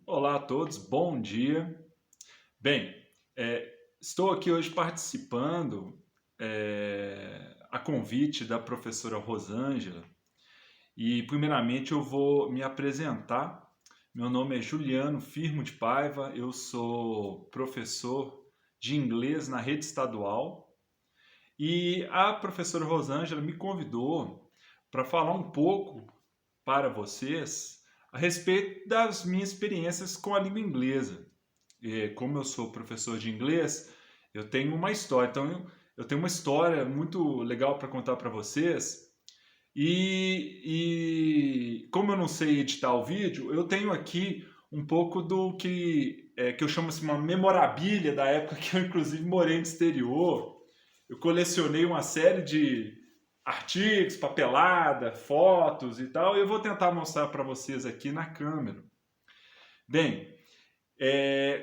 Olá a todos, bom dia. Bem, estou aqui hoje participando a convite da professora Rosângela e, primeiramente, eu vou me apresentar. Meu nome é Juliano Firmo de Paiva, eu sou professor de inglês na rede estadual e a professora Rosângela me convidou para falar um pouco para vocês a respeito das minhas experiências com a língua inglesa. Como eu sou professor de inglês, eu tenho uma história. Então, eu tenho uma história muito legal para contar para vocês. E como eu não sei editar o vídeo, eu tenho aqui um pouco do que eu chamo assim, uma memorabilia da época que eu, inclusive, morei no exterior. Eu colecionei uma série de artigos, papelada, fotos e tal, e eu vou tentar mostrar para vocês aqui na câmera. Bem,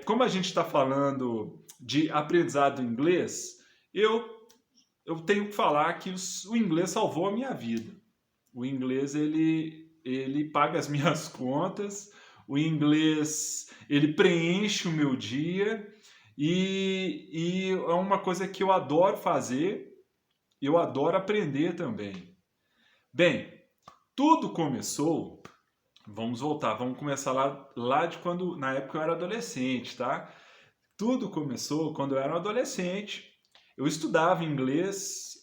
como a gente está falando de aprendizado em inglês, eu, eu tenho que falar que o inglês salvou a minha vida. O inglês ele paga as minhas contas, o inglês ele preenche o meu dia e é uma coisa que eu adoro fazer, eu adoro aprender também. Bem, tudo começou. Vamos voltar, vamos começar lá de quando, na época eu era adolescente, tá? Tudo começou quando eu era um adolescente. Eu estudava inglês,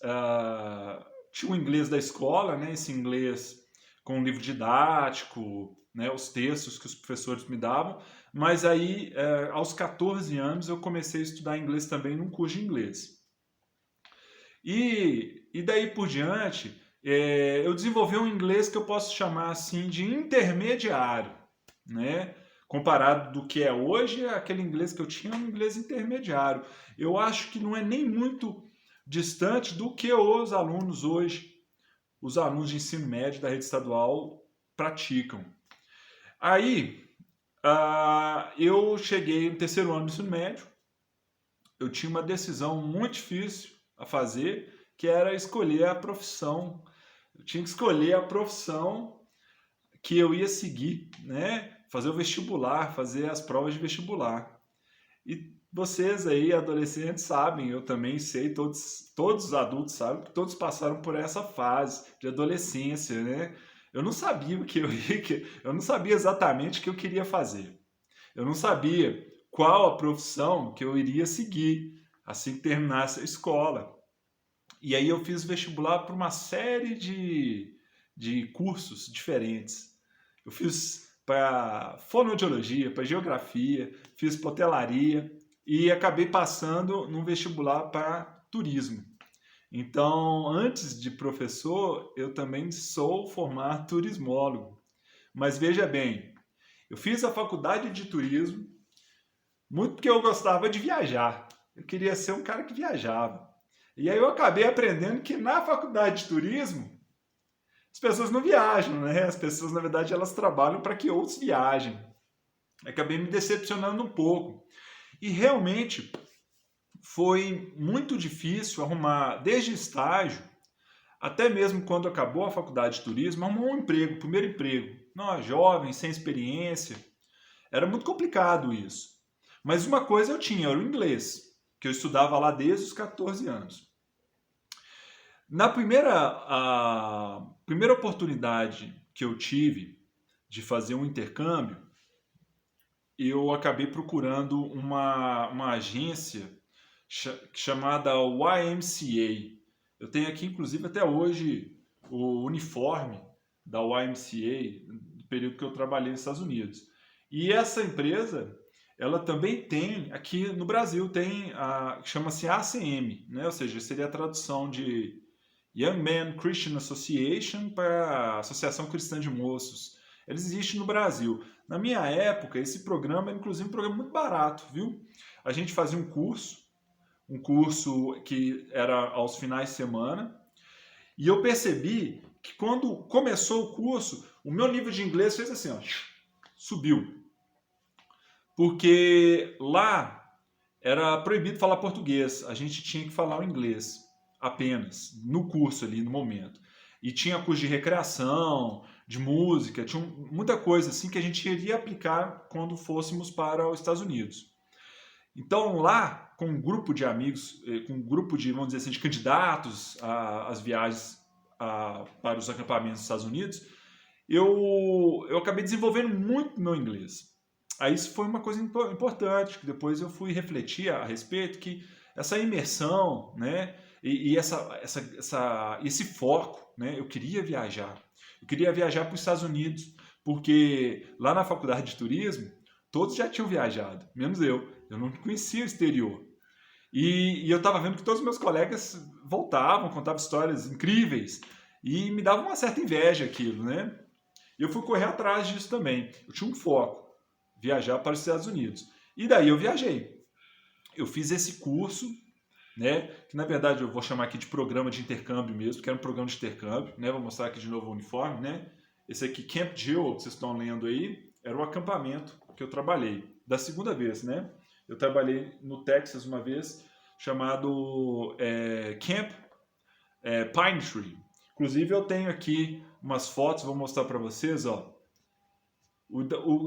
tinha o inglês da escola, né? Esse inglês com um livro didático, né? Os textos que os professores me davam. Mas aí, aos 14 anos, eu comecei a estudar inglês também num curso de inglês. E daí por diante, eu desenvolvi um inglês que eu posso chamar assim de intermediário, né? Comparado do que é hoje, aquele inglês que eu tinha é um inglês intermediário. Eu acho que não é nem muito distante do que os alunos hoje, os alunos de ensino médio da rede estadual, praticam. Aí, eu cheguei no terceiro ano do ensino médio, eu tinha uma decisão muito difícil a fazer, que era escolher a profissão. Eu tinha que escolher a profissão que eu ia seguir, né? Fazer o vestibular, fazer as provas de vestibular. E vocês aí, adolescentes, sabem, eu também sei, todos os adultos sabem que todos passaram por essa fase de adolescência, né? Eu não sabia o que eu não sabia exatamente o que eu queria fazer. Eu não sabia qual a profissão que eu iria seguir assim que terminasse a escola. E aí eu fiz vestibular para uma série de cursos diferentes. Eu fiz para fonoaudiologia, para geografia, fiz para hotelaria e acabei passando num vestibular para turismo. Então, antes de professor, eu também sou formado turismólogo. Mas veja bem, eu fiz a faculdade de turismo muito porque eu gostava de viajar. Eu queria ser um cara que viajava. E aí eu acabei aprendendo que na faculdade de turismo as pessoas não viajam, né? As pessoas, na verdade, elas trabalham para que outros viajem. Acabei me decepcionando um pouco. E realmente foi muito difícil arrumar, desde estágio, até mesmo quando acabou a faculdade de turismo, arrumar um emprego, primeiro emprego. Nós, jovens, sem experiência. Era muito complicado isso. Mas uma coisa eu tinha, era o inglês, que eu estudava lá desde os 14 anos. Na primeira oportunidade que eu tive de fazer um intercâmbio, eu acabei procurando uma agência chamada YMCA. Eu tenho aqui, inclusive, até hoje o uniforme da YMCA, do período que eu trabalhei nos Estados Unidos. E essa empresa, ela também tem, aqui no Brasil, tem chama-se ACM, né? Ou seja, seria a tradução de Young Men Christian Association para a Associação Cristã de Moços. Eles existem no Brasil. Na minha época, esse programa era inclusive um programa muito barato, viu? A gente fazia um curso que era aos finais de semana, e eu percebi que quando começou o curso, o meu nível de inglês fez assim, ó, subiu. Porque lá era proibido falar português, a gente tinha que falar o inglês apenas, no curso ali, no momento. E tinha curso de recreação, de música, tinha muita coisa assim que a gente iria aplicar quando fôssemos para os Estados Unidos. Então lá, com um grupo de amigos, com um grupo de, vamos dizer assim, de candidatos às viagens para os acampamentos dos Estados Unidos, eu acabei desenvolvendo muito meu inglês. Aí isso foi uma coisa importante, que depois eu fui refletir a respeito, que essa imersão, né, e esse foco, né, eu queria viajar para os Estados Unidos, porque lá na faculdade de turismo, todos já tinham viajado, menos eu não conhecia o exterior. E eu estava vendo que todos os meus colegas voltavam, contavam histórias incríveis, e me dava uma certa inveja aquilo, né? E eu fui correr atrás disso também. Eu tinha um foco, viajar para os Estados Unidos. E daí eu viajei. Eu fiz esse curso, né, que na verdade eu vou chamar aqui de programa de intercâmbio mesmo, que era um programa de intercâmbio, né? Vou mostrar aqui de novo o uniforme, né? Esse aqui, Camp Jill, que vocês estão lendo aí, era o acampamento que eu trabalhei. Da segunda vez, né? Eu trabalhei no Texas uma vez, chamado Camp Pine Tree. Inclusive eu tenho aqui umas fotos, vou mostrar para vocês, ó.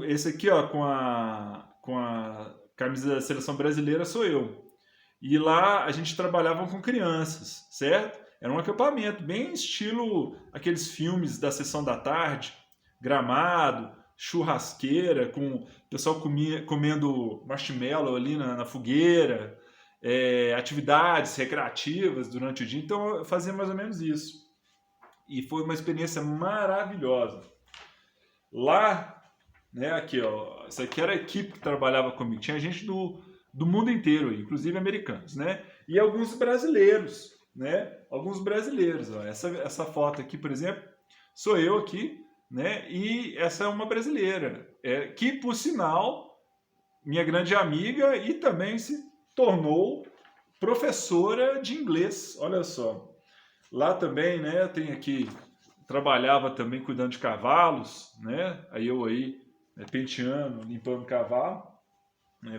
Esse aqui, ó, com a camisa da seleção brasileira sou eu. E lá a gente trabalhava com crianças, certo? Era um acampamento, bem estilo aqueles filmes da sessão da tarde, Gramado, churrasqueira, com o pessoal comendo marshmallow ali na fogueira, atividades recreativas durante o dia. Então eu fazia mais ou menos isso. E foi uma experiência maravilhosa. Lá, né, aqui, ó, essa aqui era a equipe que trabalhava comigo. Tinha gente do mundo inteiro, inclusive americanos, né? E alguns brasileiros, né? Alguns brasileiros, ó. Essa foto aqui, por exemplo, sou eu aqui, né? E essa é uma brasileira, que por sinal, minha grande amiga e também se tornou professora de inglês. Olha só. Lá também, né? Tem aqui, trabalhava também cuidando de cavalos, né? Aí eu penteando, limpando cavalo.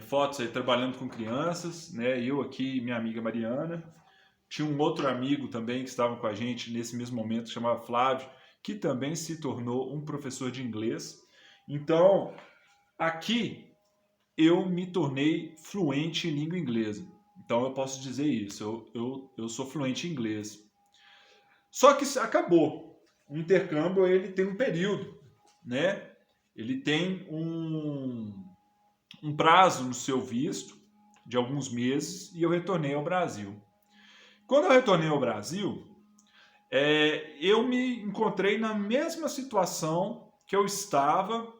Fotos aí trabalhando com crianças, né? Eu aqui, minha amiga Mariana. Tinha um outro amigo também que estava com a gente nesse mesmo momento, que chamava Flávio, que também se tornou um professor de inglês. Então, aqui eu me tornei fluente em língua inglesa. Então, eu posso dizer isso, eu sou fluente em inglês. Só que acabou. O intercâmbio, ele tem um período, né? Ele tem um prazo no seu visto de alguns meses e eu retornei ao Brasil. Quando eu retornei ao Brasil, eu me encontrei na mesma situação que eu estava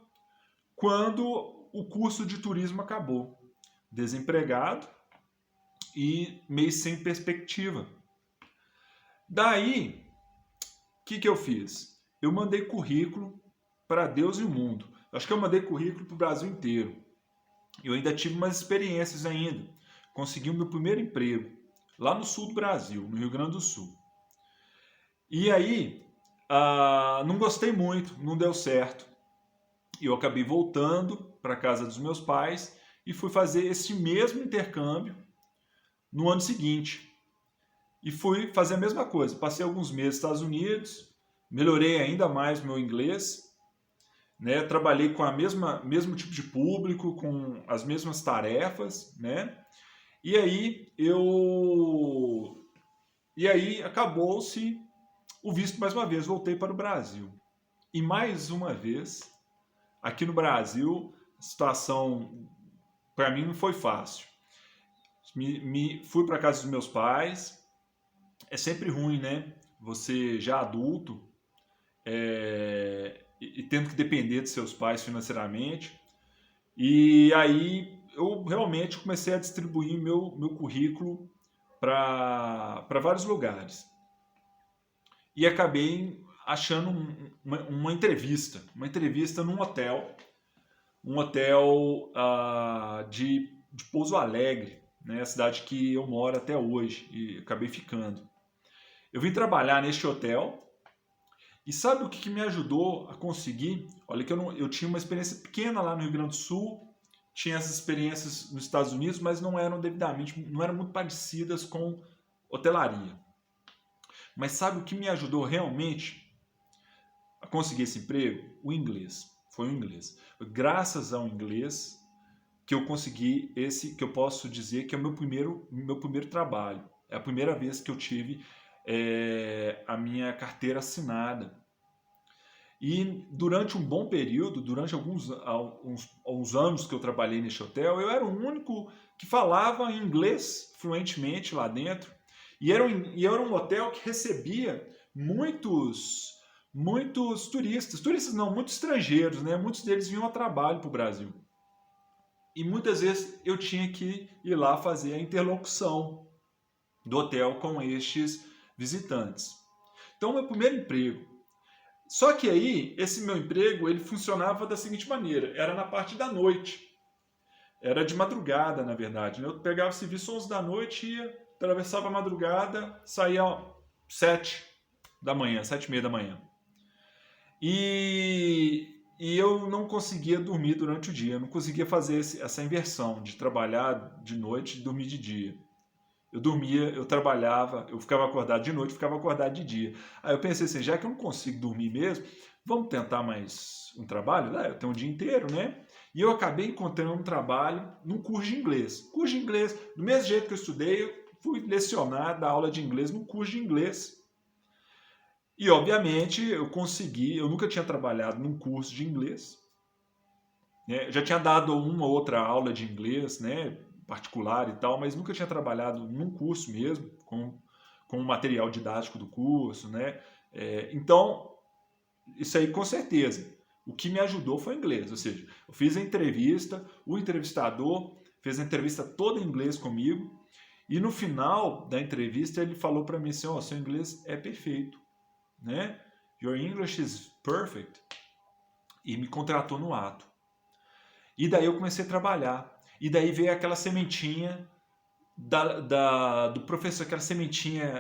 quando o curso de turismo acabou. Desempregado e meio sem perspectiva. Daí, o que eu fiz? Eu mandei currículo para Deus e o mundo. Acho que eu mandei currículo para o Brasil inteiro. Eu ainda tive umas experiências ainda. Consegui o meu primeiro emprego lá no sul do Brasil, no Rio Grande do Sul. E aí, não gostei muito, não deu certo. E eu acabei voltando para a casa dos meus pais e fui fazer esse mesmo intercâmbio no ano seguinte. E fui fazer a mesma coisa. Passei alguns meses nos Estados Unidos, melhorei ainda mais meu inglês, né? Trabalhei com mesmo tipo de público, com as mesmas tarefas, né? E aí acabou-se o visto mais uma vez, voltei para o Brasil. E mais uma vez, aqui no Brasil, a situação para mim não foi fácil. Fui para a casa dos meus pais. É sempre ruim, né? Você já adulto e tendo que depender de seus pais financeiramente. E aí eu realmente comecei a distribuir meu currículo para vários lugares. E acabei achando uma entrevista num hotel, de Pouso Alegre, né, a cidade que eu moro até hoje, e acabei ficando. Eu vim trabalhar neste hotel, e sabe o que me ajudou a conseguir? Olha que eu tinha uma experiência pequena lá no Rio Grande do Sul, tinha essas experiências nos Estados Unidos, mas não eram muito parecidas com hotelaria. Mas sabe o que me ajudou realmente conseguir esse emprego? O inglês. Foi o inglês. Foi graças ao inglês que eu consegui esse, que eu posso dizer que é o meu primeiro trabalho. É a primeira vez que eu tive a minha carteira assinada. E durante um bom período, durante alguns anos que eu trabalhei nesse hotel, eu era o único que falava inglês fluentemente lá dentro. E era um hotel que recebia muitos turistas não, muitos estrangeiros, né? Muitos deles vinham a trabalho para o Brasil. E muitas vezes eu tinha que ir lá fazer a interlocução do hotel com estes visitantes. Então, meu primeiro emprego. Só que aí, esse meu emprego, ele funcionava da seguinte maneira, era na parte da noite. Era de madrugada, na verdade, né? Eu pegava o serviço 11 da noite, ia, atravessava a madrugada, saía às 7 da manhã, 7:30 da manhã. E eu não conseguia dormir durante o dia, eu não conseguia fazer essa inversão de trabalhar de noite e dormir de dia. Eu dormia, eu trabalhava, eu ficava acordado de noite, ficava acordado de dia. Aí eu pensei assim, já que eu não consigo dormir mesmo, vamos tentar mais um trabalho? Eu tenho um dia inteiro, né? E eu acabei encontrando um trabalho num curso de inglês. Curso de inglês, do mesmo jeito que eu estudei, eu fui lecionar, dar aula de inglês num curso de inglês. E, obviamente, eu nunca tinha trabalhado num curso de inglês. Né? Eu já tinha dado uma ou outra aula de inglês, né, particular e tal, mas nunca tinha trabalhado num curso mesmo, com o material didático do curso, né? Então, isso aí com certeza. O que me ajudou foi o inglês, ou seja, eu fiz a entrevista, o entrevistador fez a entrevista toda em inglês comigo, e no final da entrevista ele falou para mim assim, seu inglês é perfeito, né? Your English is perfect. E me contratou no ato. E daí eu comecei a trabalhar. E daí veio aquela sementinha do professor, aquela sementinha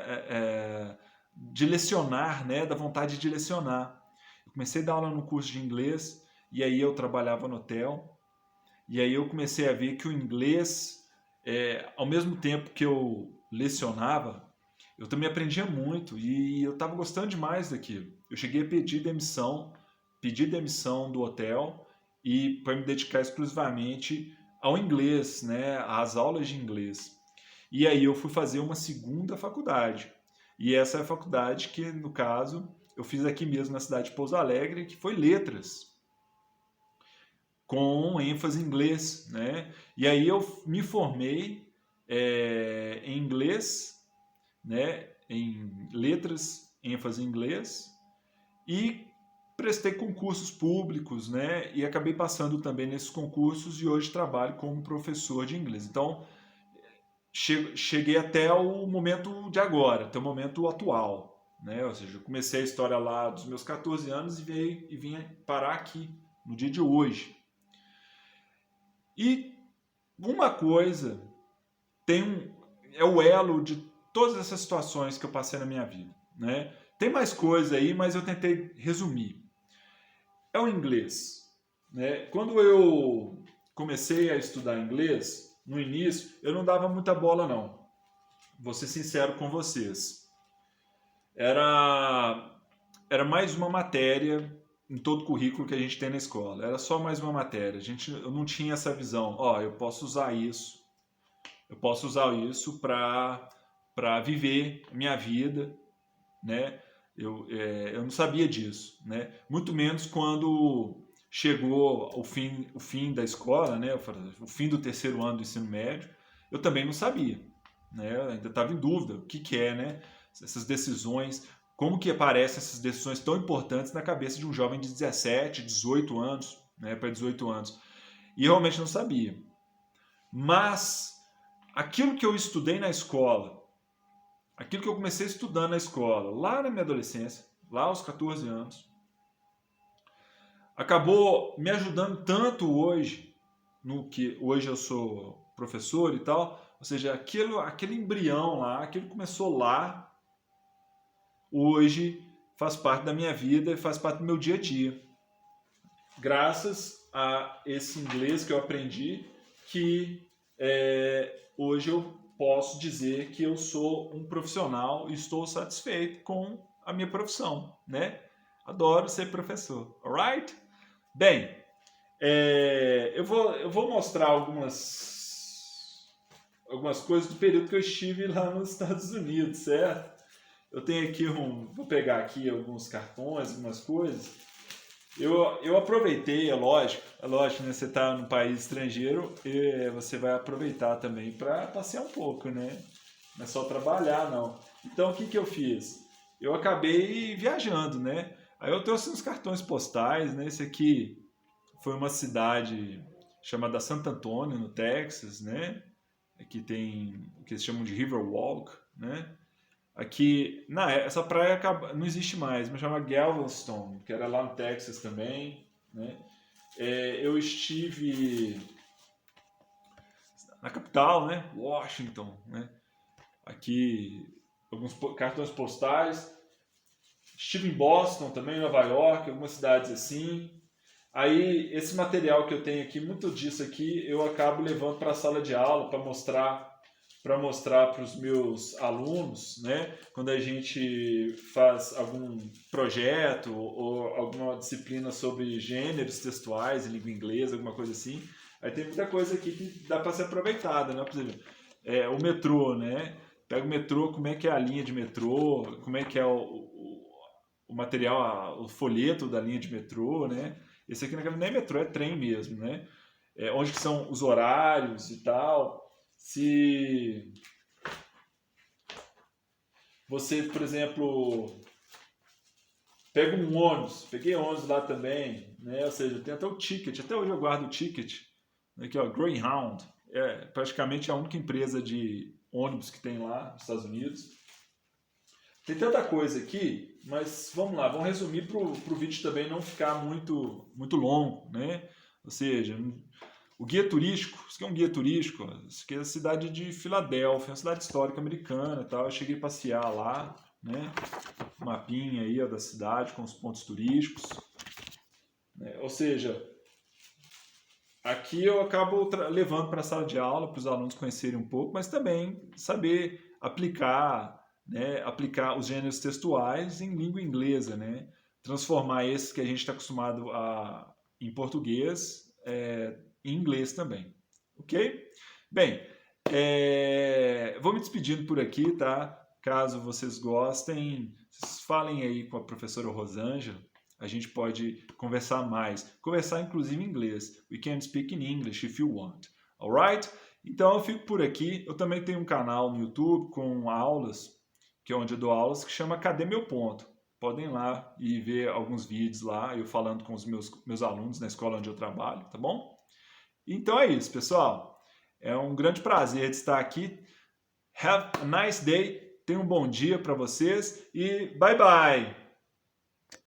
de lecionar, né? Da vontade de lecionar. Eu comecei a dar aula no curso de inglês, e aí eu trabalhava no hotel, e aí eu comecei a ver que o inglês, ao mesmo tempo que eu lecionava, eu também aprendia muito, e eu estava gostando demais daquilo. Eu cheguei a pedir demissão do hotel, e para me dedicar exclusivamente ao inglês, né, às aulas de inglês. E aí eu fui fazer uma segunda faculdade. E essa é a faculdade que, no caso, eu fiz aqui mesmo na cidade de Pouso Alegre, que foi letras, com ênfase em inglês, né? E aí eu me formei em inglês, né, em letras, ênfase em inglês, e prestei concursos públicos, né, e acabei passando também nesses concursos, e hoje trabalho como professor de inglês. Então, cheguei até o momento de agora, até o momento atual, né? Ou seja, eu comecei a história lá dos meus 14 anos e vim parar aqui, no dia de hoje. E uma coisa é o elo de todas essas situações que eu passei na minha vida, né? Tem mais coisa aí, mas eu tentei resumir. É o inglês, né? Quando eu comecei a estudar inglês, no início, eu não dava muita bola, não. Vou ser sincero com vocês. Era mais uma matéria em todo o currículo que a gente tem na escola. Era só mais uma matéria. Eu não tinha essa visão. Eu posso usar isso. Eu posso usar isso para viver a minha vida, né? Eu não sabia disso, né? Muito menos quando chegou o fim da escola, né? O fim do terceiro ano do ensino médio, eu também não sabia, né? Eu ainda estava em dúvida o que é, né? Essas decisões, como que aparecem essas decisões tão importantes na cabeça de um jovem de 17, 18 anos, né? Para 18 anos. E eu realmente não sabia. Mas aquilo que eu estudei na escola, aquilo que eu comecei estudando na escola, lá na minha adolescência, lá aos 14 anos, acabou me ajudando tanto hoje, no que hoje eu sou professor e tal, ou seja, aquele embrião lá, aquilo que começou lá, hoje faz parte da minha vida e faz parte do meu dia a dia. Graças a esse inglês que eu aprendi, que hoje eu posso dizer que eu sou um profissional e estou satisfeito com a minha profissão, né? Adoro ser professor, alright? Bem, eu vou mostrar algumas coisas do período que eu estive lá nos Estados Unidos, certo? Eu tenho aqui vou pegar aqui alguns cartões, algumas coisas. Eu aproveitei, é lógico, né? Você está num país estrangeiro e você vai aproveitar também para passear um pouco, né? Não é só trabalhar, não. Então, o que que eu fiz? Eu acabei viajando, né? Aí eu trouxe uns cartões postais, né? Esse aqui foi uma cidade chamada Santo Antônio, no Texas, né? Aqui tem o que eles chamam de Riverwalk, né? Aqui, essa praia não existe mais, mas chama Galveston, que era lá no Texas também, né? Eu estive na capital, né? Washington, né? Aqui alguns cartões postais. Estive em Boston também, Nova York, algumas cidades assim. Aí esse material que eu tenho aqui, muito disso aqui, eu acabo levando para a sala de aula para mostrar para os meus alunos, né? Quando a gente faz algum projeto ou alguma disciplina sobre gêneros textuais em língua inglesa, alguma coisa assim. Aí tem muita coisa aqui que dá para ser aproveitada, né? Por exemplo, o metrô, né? Pega o metrô, como é que é a linha de metrô, como é que é o material, o folheto da linha de metrô, né? Esse aqui não é metrô, é trem mesmo, né? Onde que são os horários e tal. Se você, por exemplo, pega um ônibus, peguei ônibus lá também, né? Ou seja, tem até o ticket, até hoje eu guardo o ticket. Aqui, ó, Greyhound, é praticamente a única empresa de ônibus que tem lá nos Estados Unidos. Tem tanta coisa aqui, mas vamos lá, vamos resumir para o vídeo também não ficar muito, muito longo, né? Ou seja, o guia turístico, isso aqui é um guia turístico, isso aqui é a cidade de Filadélfia, uma cidade histórica americana e tal. Eu cheguei a passear lá, né? Mapinha aí ó, da cidade com os pontos turísticos. Né? Ou seja, aqui eu acabo levando para a sala de aula para os alunos conhecerem um pouco, mas também saber aplicar, né? Aplicar os gêneros textuais em língua inglesa, né? Transformar esses que a gente está acostumado em português em inglês também, ok? Bem, vou me despedindo por aqui, tá? Caso vocês gostem, falem aí com a professora Rosângela, a gente pode conversar mais, conversar inclusive em inglês. We can speak in English if you want, alright? Então eu fico por aqui, eu também tenho um canal no YouTube com aulas, que é onde eu dou aulas, que chama Cadê Meu Ponto? Podem ir lá e ver alguns vídeos lá, eu falando com os meus alunos na escola onde eu trabalho, tá bom? Então é isso, pessoal. É um grande prazer de estar aqui. Have a nice day. Tenha um bom dia para vocês e bye bye.